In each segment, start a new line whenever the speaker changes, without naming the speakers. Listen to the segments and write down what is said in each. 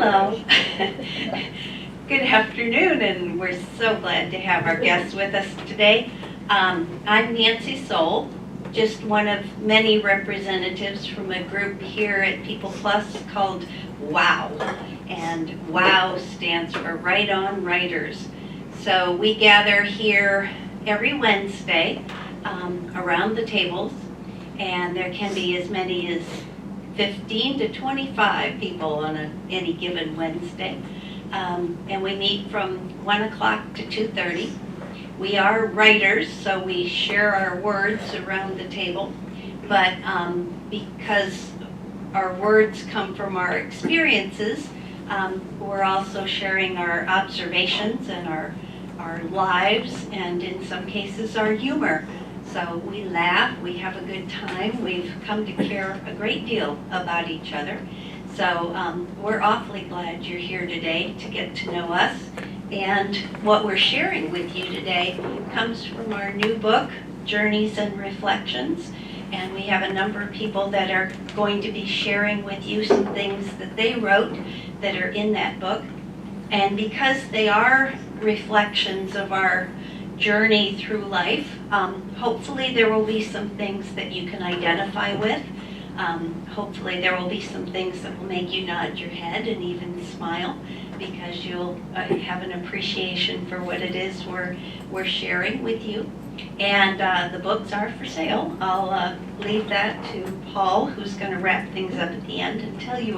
Hello. Good afternoon, and we're so glad to have our guests with us today. I'm Nancy Soul, just one of many representatives from a group here at People Plus called WOW. And WOW stands for Right On Writers. So we gather here every Wednesday around the tables, and there can be as many as 15 to 25 people on any given Wednesday. And we meet from 1 o'clock to 2:30. We are writers, so we share our words around the table. But because our words come from our experiences, we're also sharing our observations and our lives, and in some cases our humor. So we laugh, we have a good time, we've come to care a great deal about each other. So we're awfully glad you're here today to get to know us. And what we're sharing with you today comes from our new book, Journeys and Reflections. And we have a number of people that are going to be sharing with you some things that they wrote that are in that book. And because they are reflections of our journey through life, hopefully there will be some things that you can identify with. Hopefully there will be some things that will make you nod your head and even smile, because you'll have an appreciation for what it is we're sharing with you. And the books are for sale. I'll leave that to Paul, who's going to wrap things up at the end and tell you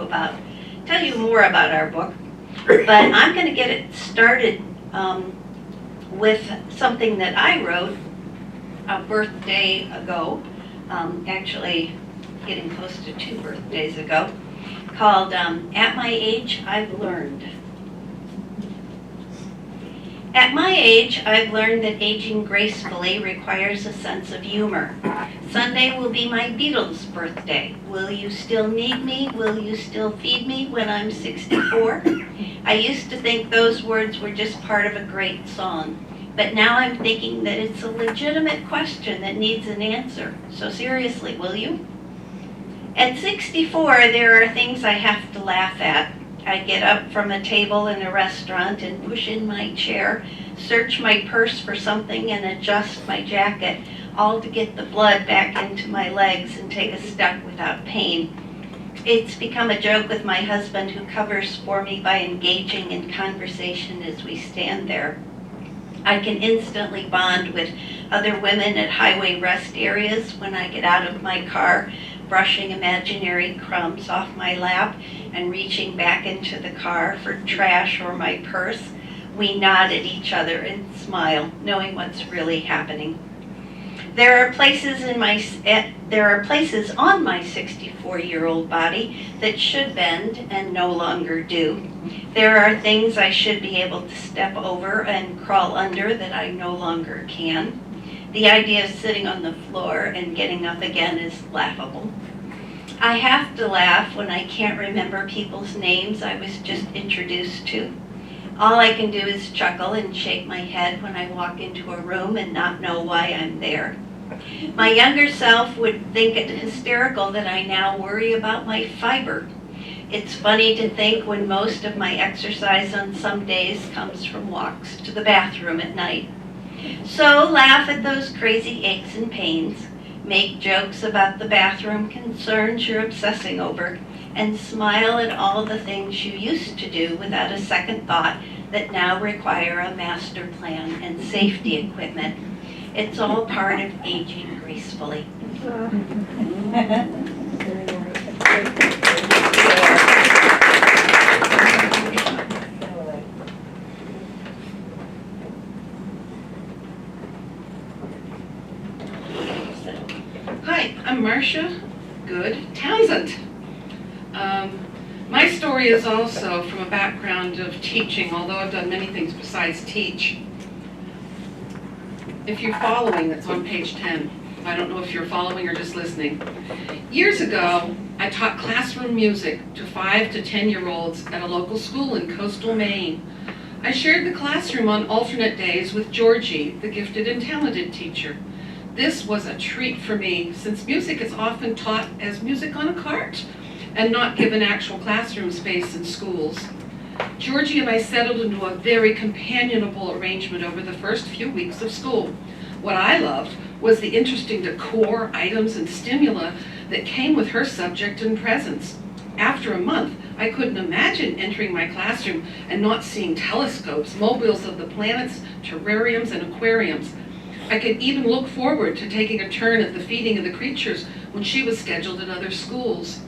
more about our book. But I'm going to get it started with something that I wrote a birthday ago, actually getting close to 2 birthdays ago, called At My Age, I've Learned. At my age, I've learned that aging gracefully requires a sense of humor. Sunday will be my Beatles' birthday. Will you still need me? Will you still feed me when I'm 64? I used to think those words were just part of a great song, but now I'm thinking that it's a legitimate question that needs an answer. So seriously, will you? At 64, there are things I have to laugh at. I get up from a table in a restaurant and push in my chair, search my purse for something and adjust my jacket, all to get the blood back into my legs and take a step without pain. It's become a joke with my husband, who covers for me by engaging in conversation as we stand there. I can instantly bond with other women at highway rest areas when I get out of my car, brushing imaginary crumbs off my lap and reaching back into the car for trash or my purse. We nod at each other and smile, knowing what's really happening. There are places on my 64-year-old body that should bend and no longer do. There are things I should be able to step over and crawl under that I no longer can. The idea of sitting on the floor and getting up again is laughable. I have to laugh when I can't remember people's names I was just introduced to. All I can do is chuckle and shake my head when I walk into a room and not know why I'm there. My younger self would think it hysterical that I now worry about my fiber. It's funny to think when most of my exercise on some days comes from walks to the bathroom at night. So laugh at those crazy aches and pains, make jokes about the bathroom concerns you're obsessing over, and smile at all the things you used to do without a second thought that now require a master plan and safety equipment. It's all part of aging gracefully.
Hi, I'm Marcia Townsend. My story is also from a background of teaching, although I've done many things besides teach. If you're following, it's on page 10. I don't know if you're following or just listening. Years ago, I taught classroom music to 5 to 10-year-olds at a local school in coastal Maine. I shared the classroom on alternate days with Georgie, the gifted and talented teacher. This was a treat for me, since music is often taught as music on a cart and not given actual classroom space in schools. Georgie and I settled into a very companionable arrangement over the first few weeks of school. What I loved was the interesting decor, items, and stimuli that came with her subject and presence. After a month, I couldn't imagine entering my classroom and not seeing telescopes, mobiles of the planets, terrariums, and aquariums. I could even look forward to taking a turn at the feeding of the creatures when she was scheduled at other schools.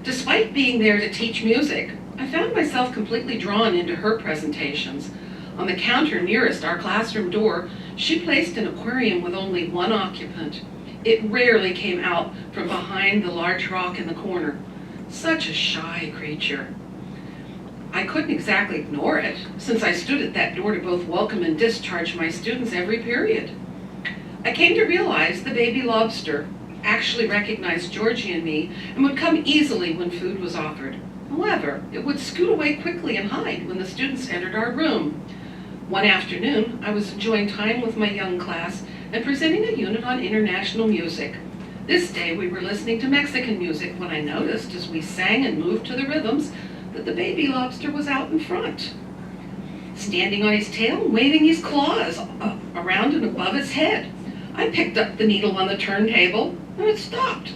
Despite being there to teach music, I found myself completely drawn into her presentations. On the counter nearest our classroom door, she placed an aquarium with only one occupant. It rarely came out from behind the large rock in the corner. Such a shy creature. I couldn't exactly ignore it, since I stood at that door to both welcome and discharge my students every period. I came to realize the baby lobster actually recognized Georgie and me and would come easily when food was offered. However, it would scoot away quickly and hide when the students entered our room. One afternoon, I was enjoying time with my young class and presenting a unit on international music. This day we were listening to Mexican music when I noticed, as we sang and moved to the rhythms, that the baby lobster was out in front, standing on his tail and waving his claws around and above his head. I picked up the needle on the turntable and it stopped.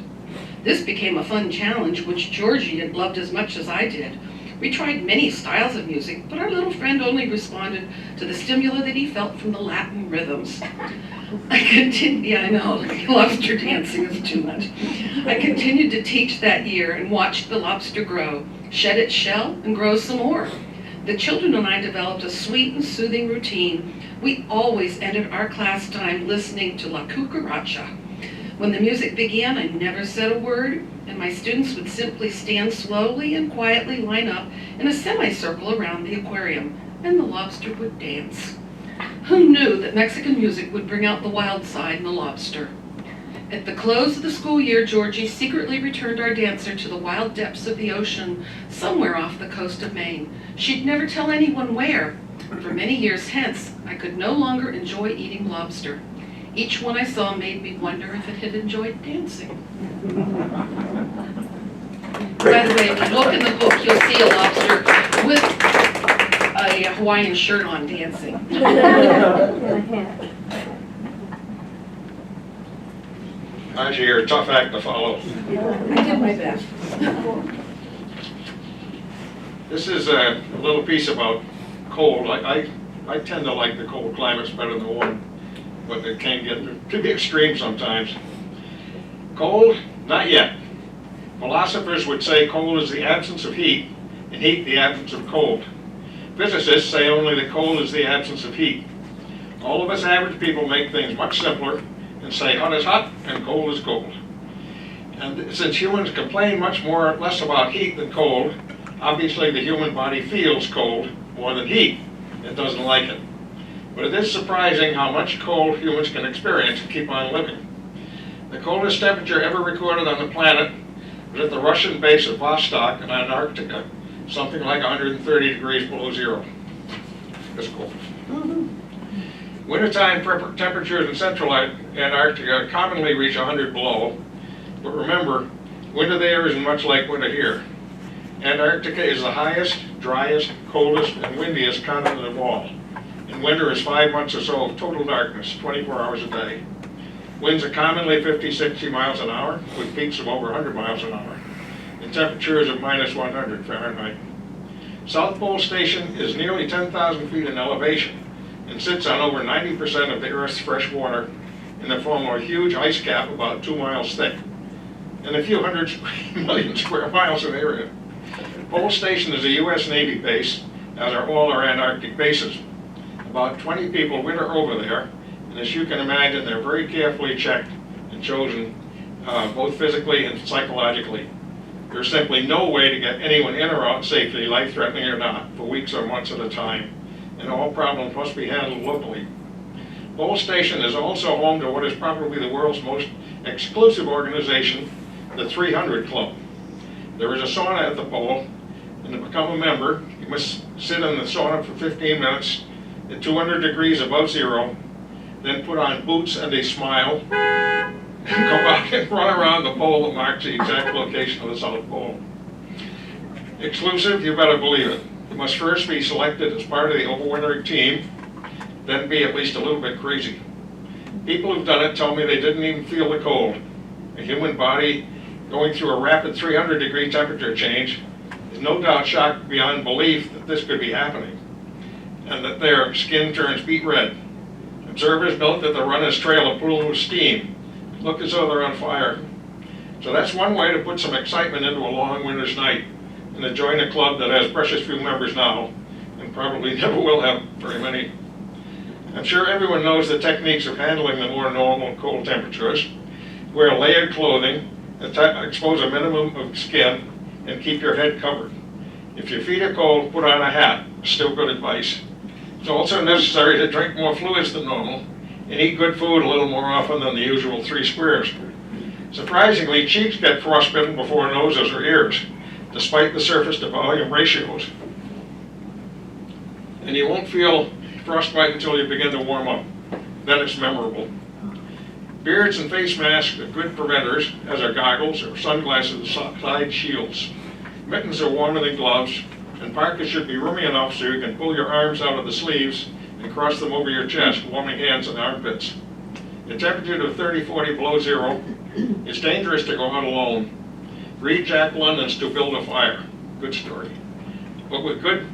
This became a fun challenge which Georgie had loved as much as I did. We tried many styles of music, but our little friend only responded to the stimuli that he felt from the Latin rhythms. I know, lobster dancing is too much. I continued to teach that year and watched the lobster grow, shed its shell, and grow some more. The children and I developed a sweet and soothing routine. We always ended our class time listening to La Cucaracha. When the music began, I never said a word, and my students would simply stand slowly and quietly line up in a semicircle around the aquarium, and the lobster would dance. Who knew that Mexican music would bring out the wild side in the lobster? At the close of the school year, Georgie secretly returned our dancer to the wild depths of the ocean, somewhere off the coast of Maine. She'd never tell anyone where. For many years hence, I could no longer enjoy eating lobster. Each one I saw made me wonder if it had enjoyed dancing. By the way, if you look in the book, you'll see a lobster with a Hawaiian shirt on dancing.
Marcia, you're a tough act to follow.
I did my best.
This is a little piece about cold. I tend to like the cold climates better than the warm, but it can be extreme sometimes. Cold? Not yet. Philosophers would say cold is the absence of heat, and heat the absence of cold. Physicists say only that cold is the absence of heat. All of us average people make things much simpler and say hot is hot and cold is cold. And since humans complain much less about heat than cold, obviously the human body feels cold more than heat. It doesn't like it. But it is surprising how much cold humans can experience and keep on living. The coldest temperature ever recorded on the planet was at the Russian base of Vostok in Antarctica, something like 130 degrees below zero. It's cold. Wintertime temperatures in central Antarctica commonly reach 100 below, but remember, winter there isn't much like winter here. Antarctica is the highest, driest, coldest, and windiest continent of all. In winter is 5 months or so of total darkness, 24 hours a day. Winds are commonly 50, 60 miles an hour, with peaks of over 100 miles an hour, and temperatures of minus 100 Fahrenheit. South Pole Station is nearly 10,000 feet in elevation and sits on over 90% of the Earth's fresh water in the form of a huge ice cap about 2 miles thick and a few hundred million square miles in area. Pole Station is a U.S. Navy base, as are all our Antarctic bases. About 20 people winter over there, and as you can imagine, they're very carefully checked and chosen, both physically and psychologically. There's simply no way to get anyone in or out safely, life-threatening or not, for weeks or months at a time, and all problems must be handled locally. Pole Station is also home to what is probably the world's most exclusive organization, the 300 Club. There is a sauna at the pole, and to become a member, you must sit in the sauna for 15 minutes at 200 degrees above zero, then put on boots and a smile, and go out and run around the pole that marks the exact location of the South Pole. Exclusive? You better believe it. You must first be selected as part of the overwintering team, then be at least a little bit crazy. People who've done it tell me they didn't even feel the cold. A human body going through a rapid 300-degree temperature change is no doubt shocked beyond belief that this could be happening, and that their skin turns beet red. Observers note that the runners trail a pool of steam, look as though they're on fire. So that's one way to put some excitement into a long winter's night, and to join a club that has precious few members now, and probably never will have very many. I'm sure everyone knows the techniques of handling the more normal cold temperatures. Wear layered clothing, expose a minimum of skin, and keep your head covered. If your feet are cold, put on a hat. Still good advice. It's also necessary to drink more fluids than normal and eat good food a little more often than the usual 3 squares. Surprisingly, cheeks get frostbitten before noses or ears, despite the surface to volume ratios. And you won't feel frostbite until you begin to warm up. Then it's memorable. Beards and face masks are good preventers, as are goggles or sunglasses and side shields. Mittens are warmer than gloves, and parkas should be roomy enough so you can pull your arms out of the sleeves and cross them over your chest, warming hands and armpits. The temperature of 30, 40 below zero, it's dangerous to go out alone. Read Jack London's To Build a Fire. Good story. But with good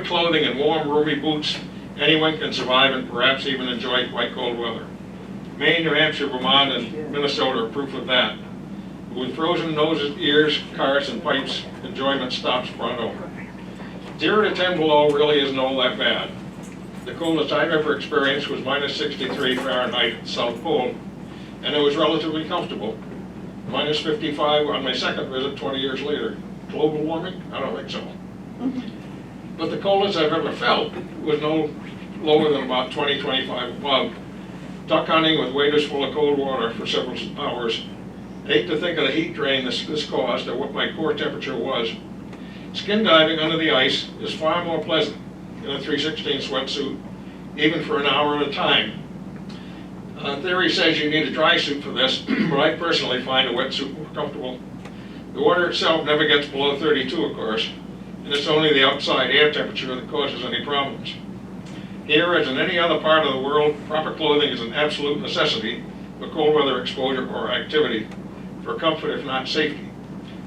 clothing and warm, roomy boots, anyone can survive and perhaps even enjoy quite cold weather. Maine, New Hampshire, Vermont, and Minnesota are proof of that. With frozen noses, ears, cars, and pipes, enjoyment stops pronto. 0 to 10 below really isn't all that bad. The coldest I've ever experienced was minus 63 Fahrenheit at the South Pole, and it was relatively comfortable. Minus 55 on my second visit 20 years later. Global warming? I don't think so. But the coldest I've ever felt was no lower than about 20, 25 above. Duck hunting with waders full of cold water for several hours. I hate to think of the heat drain this caused, or what my core temperature was. Skin diving under the ice is far more pleasant in a 3/16 sweatsuit, even for an hour at a time. Theory says you need a dry suit for this, but I personally find a wetsuit more comfortable. The water itself never gets below 32, of course, and it's only the outside air temperature that causes any problems. Here, as in any other part of the world, proper clothing is an absolute necessity for cold weather exposure or activity, for comfort if not safety.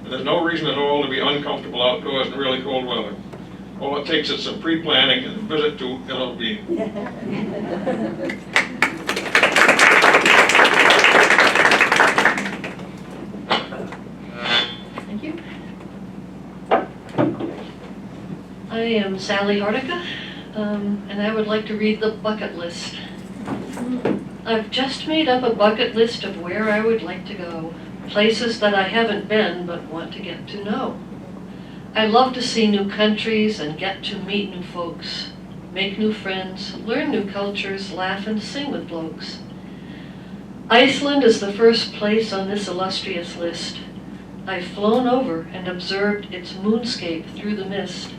And there's no reason at all to be uncomfortable outdoors in really cold weather. All it takes is some pre-planning and a visit to LLB.
Thank you. I am Sally Hardica, and I would like to read the bucket list. I've just made up a bucket list of where I would like to go, places that I haven't been but want to get to know. I love to see new countries and get to meet new folks, make new friends, learn new cultures, laugh and sing with blokes. Iceland is the first place on this illustrious list. I've flown over and observed its moonscape through the mist.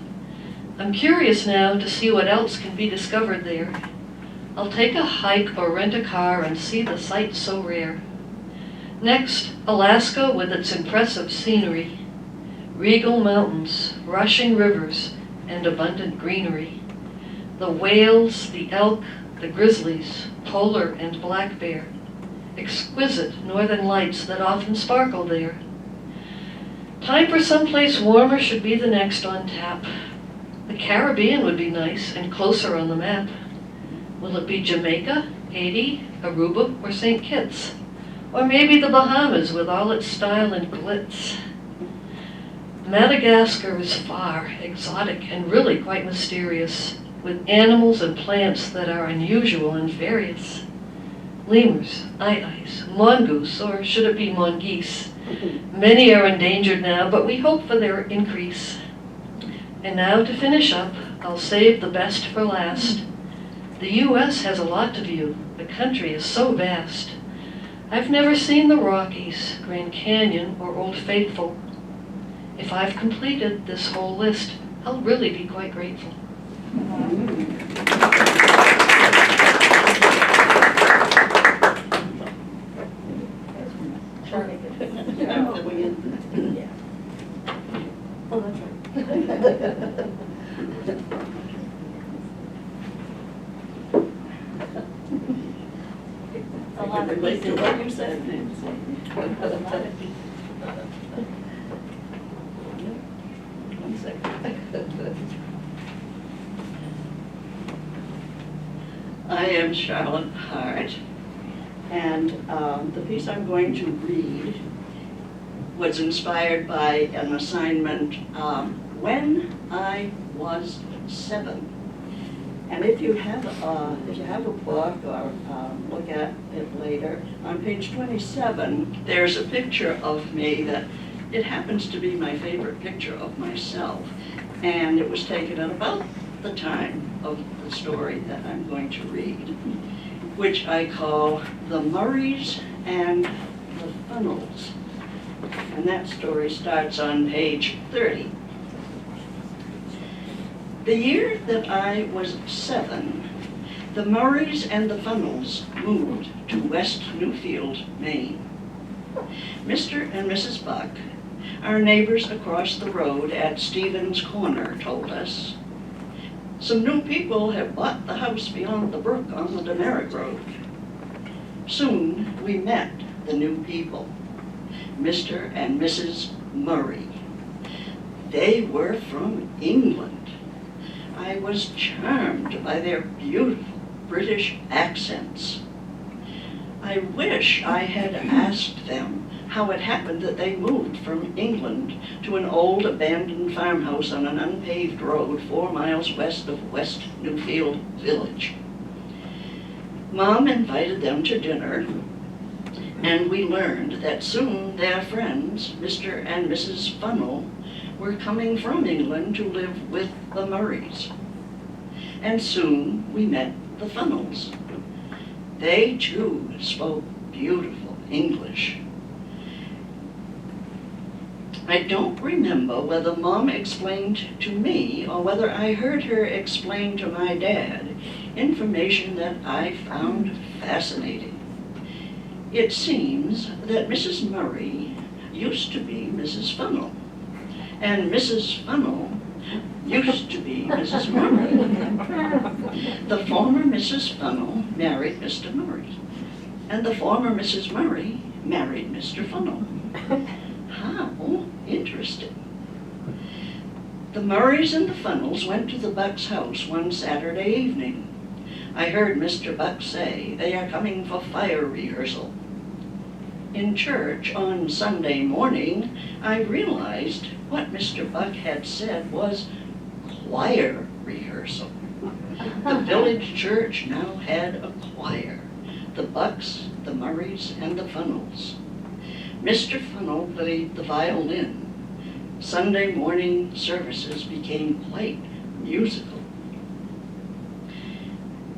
I'm curious now to see what else can be discovered there. I'll take a hike or rent a car and see the sights so rare. Next, Alaska with its impressive scenery. Regal mountains, rushing rivers, and abundant greenery. The whales, the elk, the grizzlies, polar and black bear. Exquisite northern lights that often sparkle there. Time for someplace warmer should be the next on tap. The Caribbean would be nice and closer on the map. Will it be Jamaica, Haiti, Aruba, or St. Kitts? Or maybe the Bahamas with all its style and glitz? Madagascar is far, exotic, and really quite mysterious, with animals and plants that are unusual and various. Lemurs, aye-ayes, mongoose, or should it be mongoose? Many are endangered now, but we hope for their increase. And now to finish up, I'll save the best for last. The U.S. has a lot to view. The country is so vast. I've never seen the Rockies, Grand Canyon, or Old Faithful. If I've completed this whole list, I'll really be quite grateful.
Well, that's
A lot of
Relate to
pieces.
what you said, Nancy. One second. I am Charlotte Hart, and the piece I'm going to read was inspired by an assignment when I was 7. And if you have a book or look at it later, on page 27, there's a picture of me that it happens to be my favorite picture of myself. And it was taken at about the time of the story that I'm going to read, which I call The Murrays and the Funnels. And that story starts on page 30. The year that I was 7, the Murrays and the Funnels moved to West Newfield, Maine. Mr. and Mrs. Buck, our neighbors across the road at Stevens Corner, told us, some new people have bought the house beyond the brook on the Demerit Road. Soon we met the new people, Mr. and Mrs. Murray. They were from England. I was charmed by their beautiful British accents. I wish I had asked them how it happened that they moved from England to an old abandoned farmhouse on an unpaved road 4 miles west of West Newfield Village. Mom invited them to dinner, and we learned that soon their friends, Mr. and Mrs. Funnel, were coming from England to live with the Murrays. And soon we met the Funnels. They too spoke beautiful English. I don't remember whether Mom explained to me or whether I heard her explain to my dad information that I found fascinating. It seems that Mrs. Murray used to be Mrs. Funnel, and Mrs. Funnel used to be Mrs. Murray. The former Mrs. Funnel married Mr. Murray, and the former Mrs. Murray married Mr. Funnel. How interesting. The Murrays and the Funnels went to the Bucks' house one Saturday evening. I heard Mr. Buck say they are coming for fire rehearsal. In church on Sunday morning, I realized what Mr. Buck had said was choir rehearsal. The village church now had a choir, the Bucks, the Murrays, and the Funnels. Mr. Funnel played the violin. Sunday morning services became quite musical.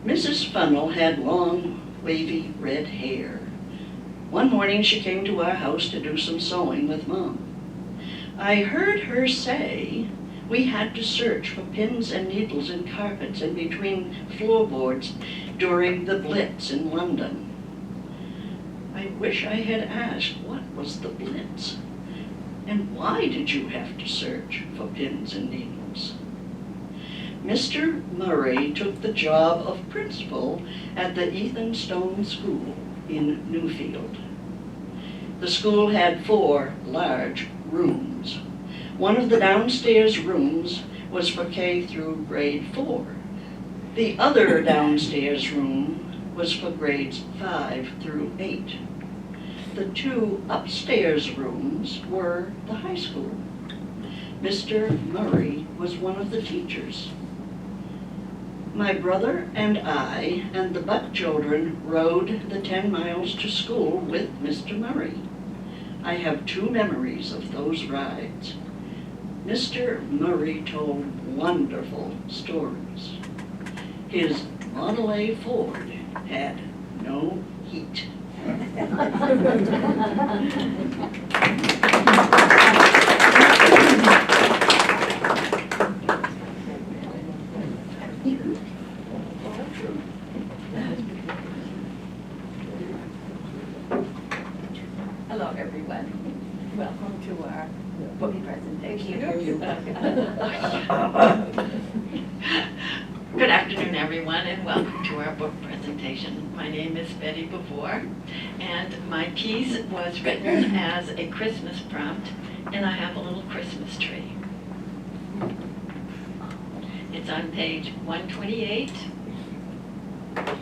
Mrs. Funnel had long, wavy red hair. One morning she came to our house to do some sewing with Mom. I heard her say we had to search for pins and needles in carpets and between floorboards during the Blitz in London. I wish I had asked what was the Blitz, and why did you have to search for pins and needles? Mr. Murray took the job of principal at the Ethan Stone School in Newfield. The school had 4 large rooms. One of the downstairs rooms was for K through grade 4. The other downstairs room was for grades 5 through 8. The 2 upstairs rooms were the high school. Mr. Murray was one of the teachers. My brother and I and the Buck children rode the 10 miles to school with Mr. Murray. I have 2 memories of those rides. Mr. Murray told wonderful stories. His Model A Ford had no heat. Hello, everyone. Welcome to our
book presentation.
Good afternoon, everyone, and welcome to our book presentation. My name is Betty Bevore, and my piece was written as a Christmas prompt, and I have a little Christmas tree. It's on page 128,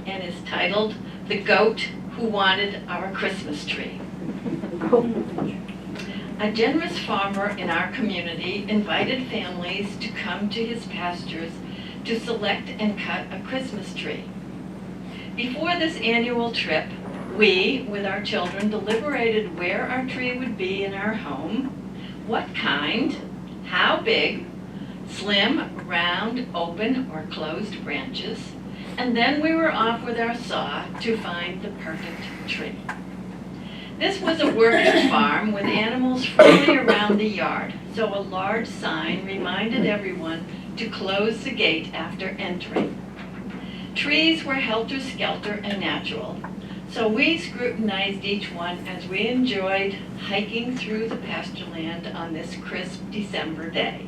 and is titled, "The Goat Who Wanted Our Christmas Tree." A generous farmer in our community invited families to come to his pastures to select and cut a Christmas tree. Before this annual trip, we, with our children, deliberated where our tree would be in our home, what kind, how big, slim, round, open, or closed branches, and then we were off with our saw to find the perfect tree. This was a working farm with animals freely around the yard, so a large sign reminded everyone to close the gate after entering. Trees were helter-skelter and natural, so we scrutinized each one as we enjoyed hiking through the pasture land on this crisp December day.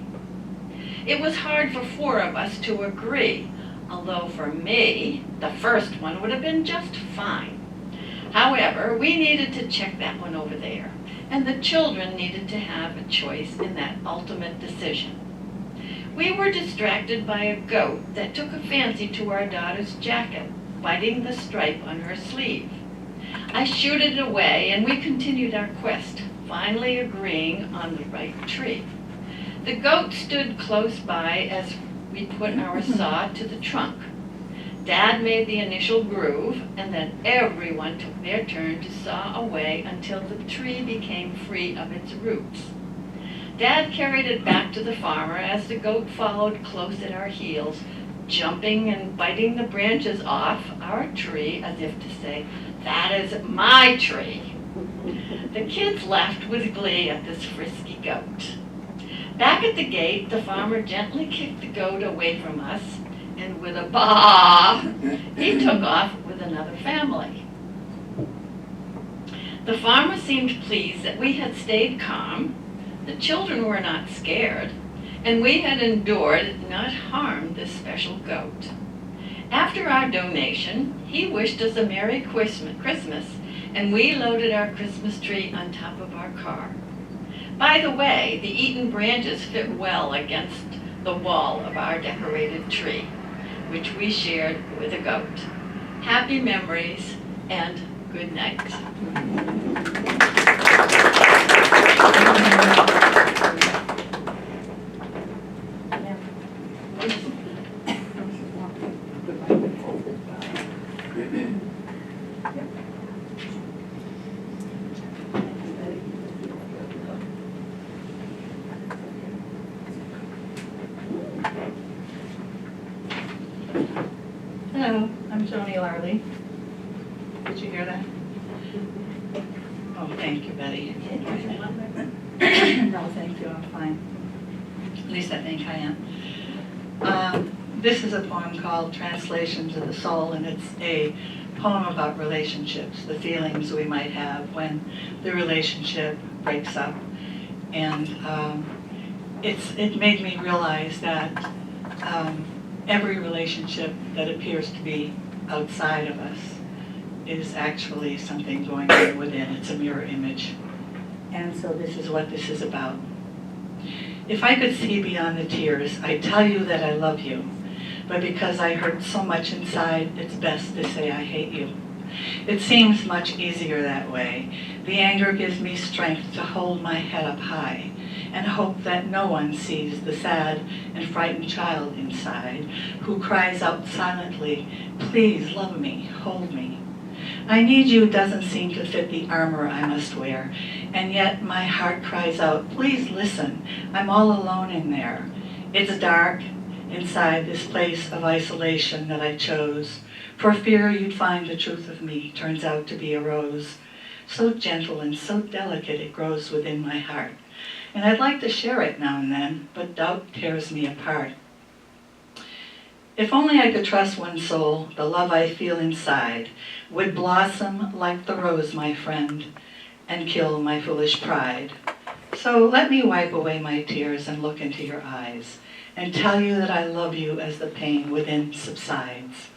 It was hard for 4 of us to agree, although for me, the first one would have been just fine. However, we needed to check that one over there, and the children needed to have a choice in that ultimate decision. We were distracted by a goat that took a fancy to our daughter's jacket, biting the stripe on her sleeve. I shooed it away, and we continued our quest, finally agreeing on the right tree. The goat stood close by as we put our saw to the trunk. Dad made the initial groove, and then everyone took their turn to saw away until the tree became free of its roots. Dad carried it back to the farmer as the goat followed close at our heels, jumping and biting the branches off our tree as if to say, "That is my tree." The kids laughed with glee at this frisky goat. Back at the gate, the farmer gently kicked the goat away from us, and with a baa, he took off with another family. The farmer seemed pleased that we had stayed calm, the children were not scared, and we had endured, not harmed, this special goat. After our donation, he wished us a Merry Christmas, and we loaded our Christmas tree on top of our car. By the way, the eaten branches fit well against the wall of our decorated tree, which we shared with a goat. Happy memories and good night.
Hello, I'm Joni Larley. Did you hear that?
Oh, thank you, Betty.
No, thank you, I'm fine. At least I think I am. This is a poem called Translations of the Soul, and it's a poem about relationships, the feelings we might have when the relationship breaks up. And it made me realize that every relationship that appears to be outside of us is actually something going on within. It's a mirror image. And so this is what this is about. If I could see beyond the tears, I'd tell you that I love you. But because I hurt so much inside, it's best to say I hate you. It seems much easier that way. The anger gives me strength to hold my head up high and hope that no one sees the sad and frightened child inside who cries out silently, "Please love me, hold me." I need you doesn't seem to fit the armor I must wear, and yet my heart cries out, "Please listen, I'm all alone in there." It's dark inside this place of isolation that I chose, for fear you'd find the truth of me turns out to be a rose. So gentle and so delicate it grows within my heart. And I'd like to share it now and then, but doubt tears me apart. If only I could trust one soul, the love I feel inside would blossom like the rose, my friend, and kill my foolish pride. So let me wipe away my tears and look into your eyes and tell you that I love you as the pain within subsides.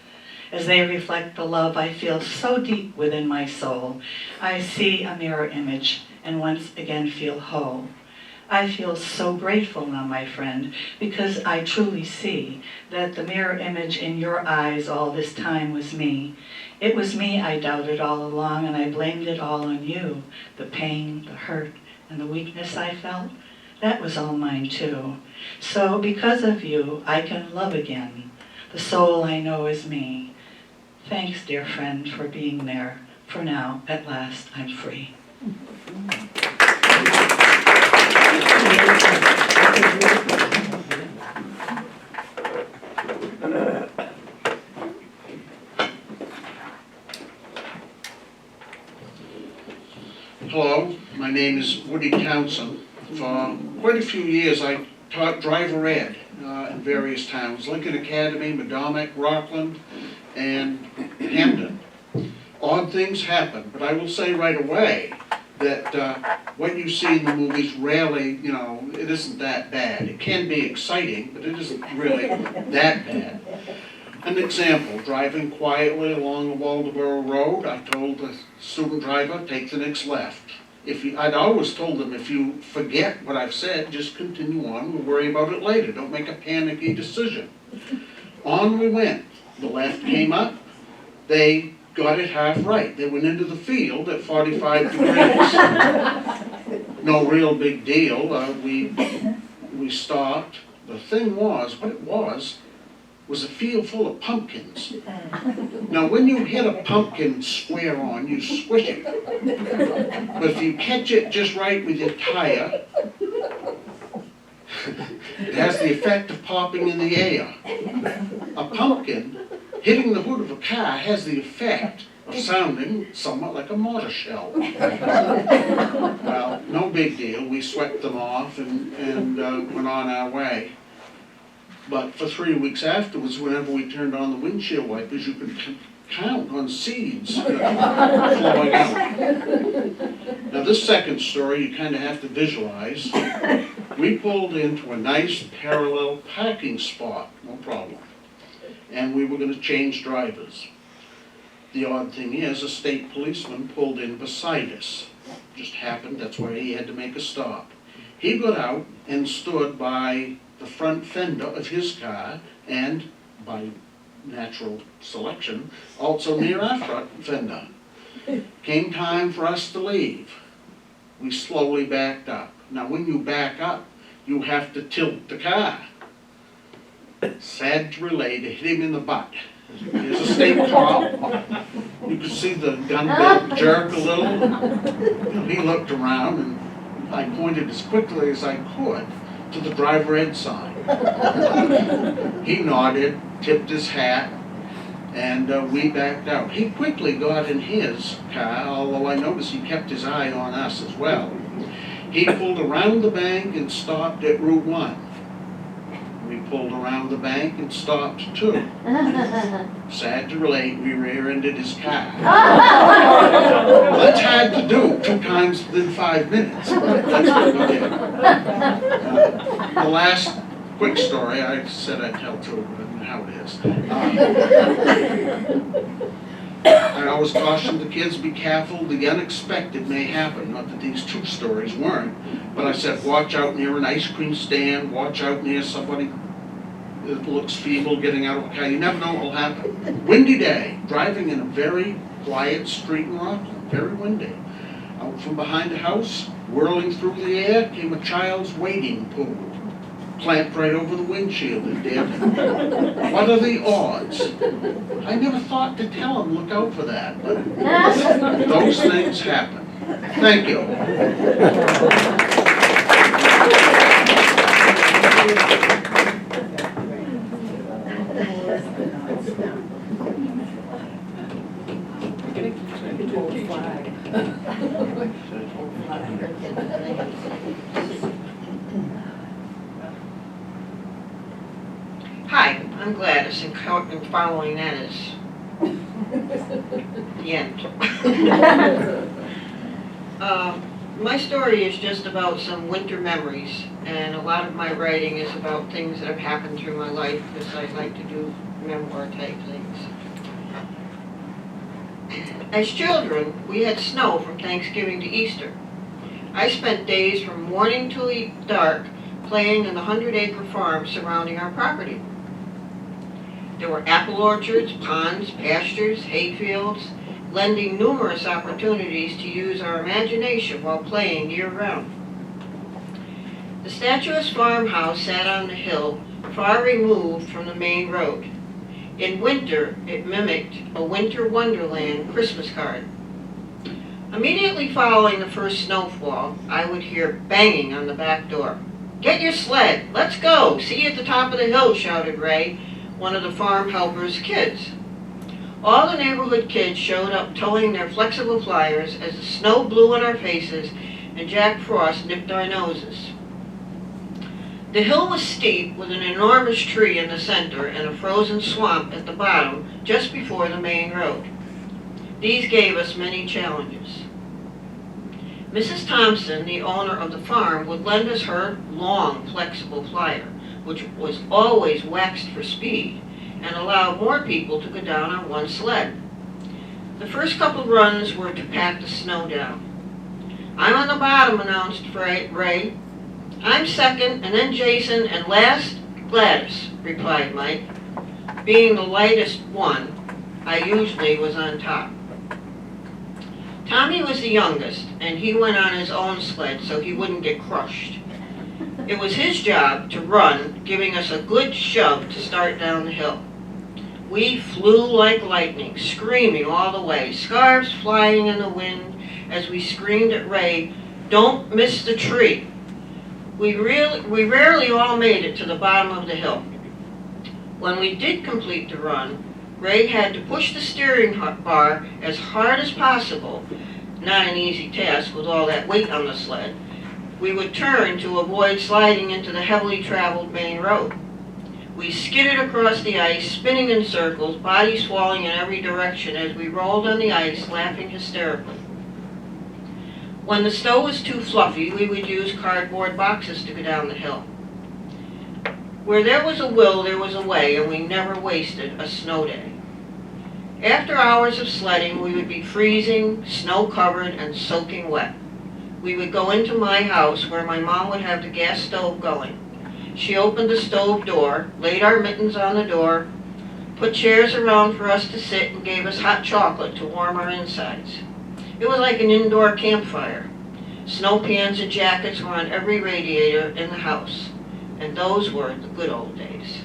As they reflect the love I feel so deep within my soul, I see a mirror image and once again feel whole. I feel so grateful now, my friend, because I truly see that the mirror image in your eyes all this time was me. It was me I doubted all along, and I blamed it all on you. The pain, the hurt, and the weakness I felt, that was all mine too. So because of you, I can love again. The soul I know is me. Thanks, dear friend, for being there. For now, at last, I'm free.
Hello, my name is Woody Townsend. For quite a few years I taught driver ed in various towns, Lincoln Academy, Madomic, Rockland, and Hamden. Odd things happen, but I will say right away that what you see in the movies rarely, it isn't that bad. It can be exciting, but it isn't really that bad. An example, driving quietly along the Waldoboro Road, I told the student driver, take the next left. I'd always told them, if you forget what I've said, just continue on, we'll worry about it later. Don't make a panicky decision. On we went. The left came up, they got it half right. They went into the field at 45 degrees. No real big deal. We stopped. The thing was, what it was a field full of pumpkins. Now, when you hit a pumpkin square on, you squish it. But if you catch it just right with your tire, it has the effect of popping in the air. A pumpkin hitting the hood of a car has the effect of sounding somewhat like a mortar shell. Well, no big deal. We swept them off and went on our way. But for 3 weeks afterwards, whenever we turned on the windshield wipers, you could count on seeds flowing out. Now this second story you kind of have to visualize. We pulled into a nice parallel parking spot, no problem. And we were going to change drivers. The odd thing is, a state policeman pulled in beside us. Just happened, that's why he had to make a stop. He got out and stood by the front fender of his car, and by natural selection, also near our front fender. Came time for us to leave. We slowly backed up. Now when you back up, you have to tilt the car. Sad to relate, it hit him in the butt. Here's a state cop. You could see the gun belt jerk a little. He looked around, and I pointed as quickly as I could to the driver ed sign. He nodded, tipped his hat, and we backed out. He quickly got in his car, although I noticed he kept his eye on us as well. He pulled around the bank and stopped at Route 1. We pulled around the bank and stopped too. Sad to relate, we rear-ended his car. Well, that's hard to do 2 times within 5 minutes. That's what we did. The last quick story, I said I'd tell too, but how it is. I always caution the kids, be careful, the unexpected may happen. Not that these 2 stories weren't, but I said watch out near an ice cream stand, watch out near somebody that looks feeble getting out of a car. You never know what will happen. Windy day, driving in a very quiet street in Rockland, very windy. Out from behind a house, whirling through the air, came a child's wading pool. Clamped right over the windshield, it did. What are the odds? I never thought to tell him, look out for that, but those things happen. Thank you.
Hi, I'm Gladys, and following that is the end. My story is just about some winter memories, and a lot of my writing is about things that have happened through my life because I like to do memoir type things. As children, we had snow from Thanksgiving to Easter. I spent days from morning till dark playing in the 100-acre farm surrounding our property. There were apple orchards, ponds, pastures, hayfields, lending numerous opportunities to use our imagination while playing year-round. The statuesque farmhouse sat on the hill, far removed from the main road. In winter, it mimicked a winter wonderland Christmas card. Immediately following the first snowfall, I would hear banging on the back door. "Get your sled, let's go, see you at the top of the hill," shouted Ray, one of the farm helpers' kids. All the neighborhood kids showed up towing their flexible flyers as the snow blew in our faces and Jack Frost nipped our noses. The hill was steep with an enormous tree in the center and a frozen swamp at the bottom just before the main road. These gave us many challenges. Mrs. Thompson, the owner of the farm, would lend us her long, flexible flyer, which was always waxed for speed, and allowed more people to go down on one sled. The first couple runs were to pat the snow down. "I'm on the bottom," announced Ray. "I'm second, and then Jason, and last, Gladys," replied Mike. Being the lightest one, I usually was on top. Tommy was the youngest, and he went on his own sled so he wouldn't get crushed. It was his job to run, giving us a good shove to start down the hill. We flew like lightning, screaming all the way, scarves flying in the wind as we screamed at Ray, "Don't miss the tree." We rarely all made it to the bottom of the hill. When we did complete the run, Ray had to push the steering bar as hard as possible, not an easy task with all that weight on the sled. We would turn to avoid sliding into the heavily traveled main road. We skidded across the ice, spinning in circles, bodies falling in every direction as we rolled on the ice, laughing hysterically. When the snow was too fluffy, we would use cardboard boxes to go down the hill. Where there was a will, there was a way, and we never wasted a snow day. After hours of sledding, we would be freezing, snow-covered, and soaking wet. We would go into my house where my mom would have the gas stove going. She opened the stove door, laid our mittens on the door, put chairs around for us to sit, and gave us hot chocolate to warm our insides. It was like an indoor campfire. Snow pans and jackets were on every radiator in the house, and those were the good old days.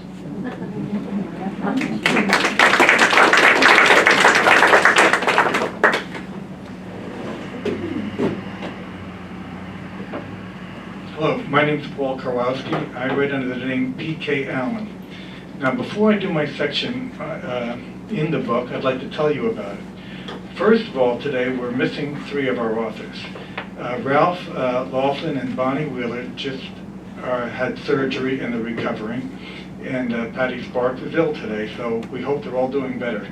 Hello, my name is Paul Karwowski. I write under the name P.K. Allen. Now, before I do my section in the book, I'd like to tell you about it. First of all, today we're missing 3 of our authors. Ralph Laughlin and Bonnie Wheeler just had surgery and are recovering, and Patty Sparks is ill today, so we hope they're all doing better.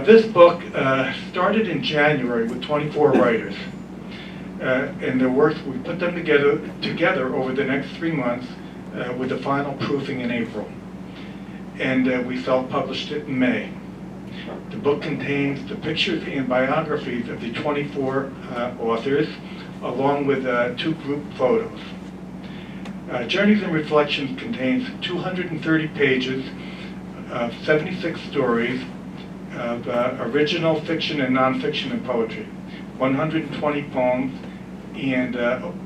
This book started in January with 24 writers. And their works, we put them together over the next 3 months with the final proofing in April. And we self-published it in May. The book contains the pictures and biographies of the 24 authors, along with 2 group photos. Journeys and Reflections contains 230 pages of 76 stories of original fiction and nonfiction and poetry, 120 poems, and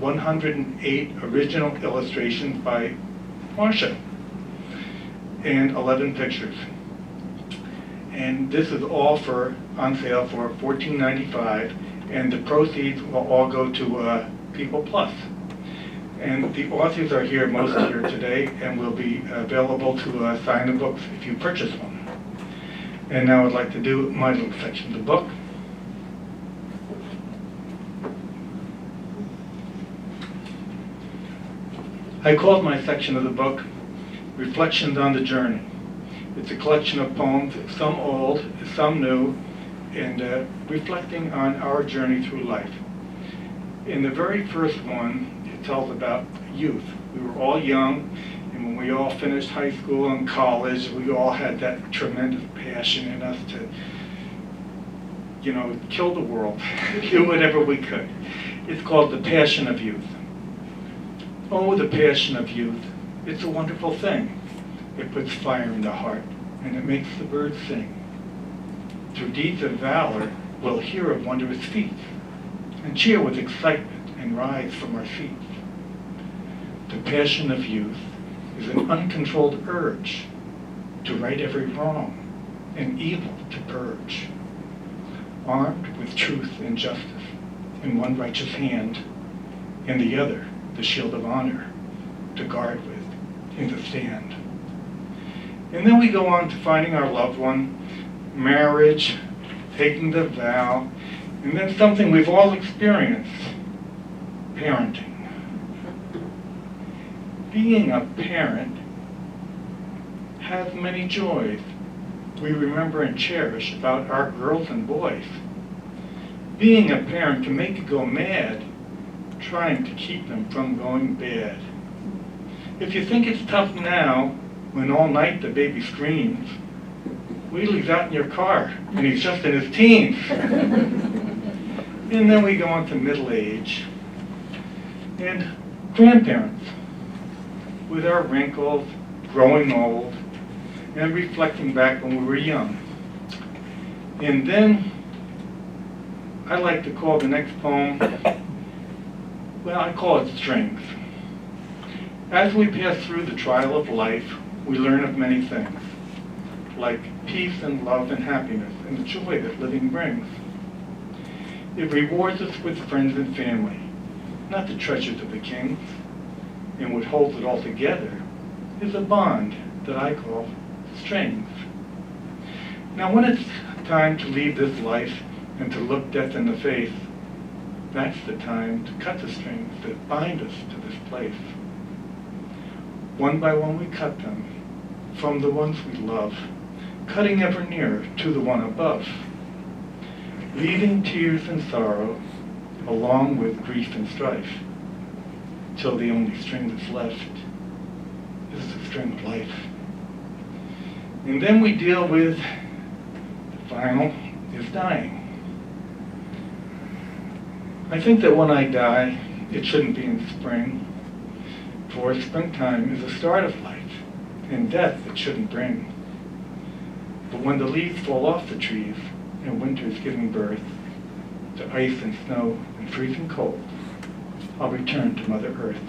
108 original illustrations by Marcia, and 11 pictures. And this is all on sale for $14.95, and the proceeds will all go to People Plus. And the authors are here, most here today, and will be available to sign the books if you purchase one. And now I'd like to do my little section of the book. I called my section of the book Reflections on the Journey. It's a collection of poems, some old, some new, and reflecting on our journey through life. In the very first one, it tells about youth. We were all young, and when we all finished high school and college, we all had that tremendous passion in us to, kill the world, do whatever we could. It's called The Passion of Youth. Oh, the passion of youth. It's a wonderful thing. It puts fire in the heart, and it makes the birds sing. Through deeds of valor, we'll hear of wondrous feats, and cheer with excitement and rise from our seats. The passion of youth is an uncontrolled urge to right every wrong and evil to purge. Armed with truth and justice in one righteous hand, in the other the shield of honor to guard with in the stand. And then we go on to finding our loved one, marriage, taking the vow, and then something we've all experienced, parenting. Being a parent has many joys we remember and cherish about our girls and boys. Being a parent can make you go mad trying to keep them from going bad. If you think it's tough now, when all night the baby screams, Wheelie's out in your car, and he's just in his teens. And then we go on to middle age, and grandparents, with our wrinkles, growing old, and reflecting back when we were young. And then I like to call the next poem, well, I call it Strings. As we pass through the trial of life, we learn of many things, like peace and love and happiness and the joy that living brings. It rewards us with friends and family, not the treasures of the kings. And what holds it all together is a bond that I call strings. Now when it's time to leave this life and to look death in the face, that's the time to cut the strings that bind us to this place. One by one we cut them from the ones we love, cutting ever nearer to the one above, leaving tears and sorrow along with grief and strife, till the only string that's left is the string of life. And then we deal with the final is dying. I think that when I die, it shouldn't be in spring, for springtime is the start of life, and death it shouldn't bring. But when the leaves fall off the trees, and winter's giving birth to ice and snow and freezing cold, I'll return to Mother Earth.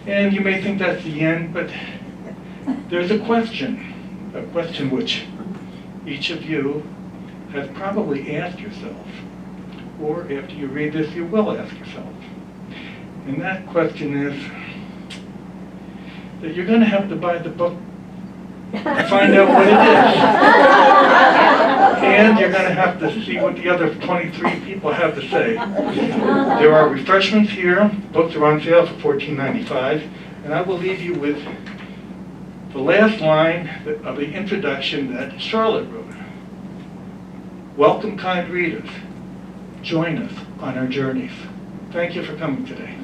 And you may think that's the end, but there's a question which each of you has probably asked yourself, or after you read this, you will ask yourself. And that question is that you're going to have to buy the book to find out what it is. And you're going to have to see what the other 23 people have to say. There are refreshments here. Books are on sale for $14.95. And I will leave you with the last line of the introduction that Charlotte wrote. Welcome, kind readers. Join us on our journeys. Thank you for coming today.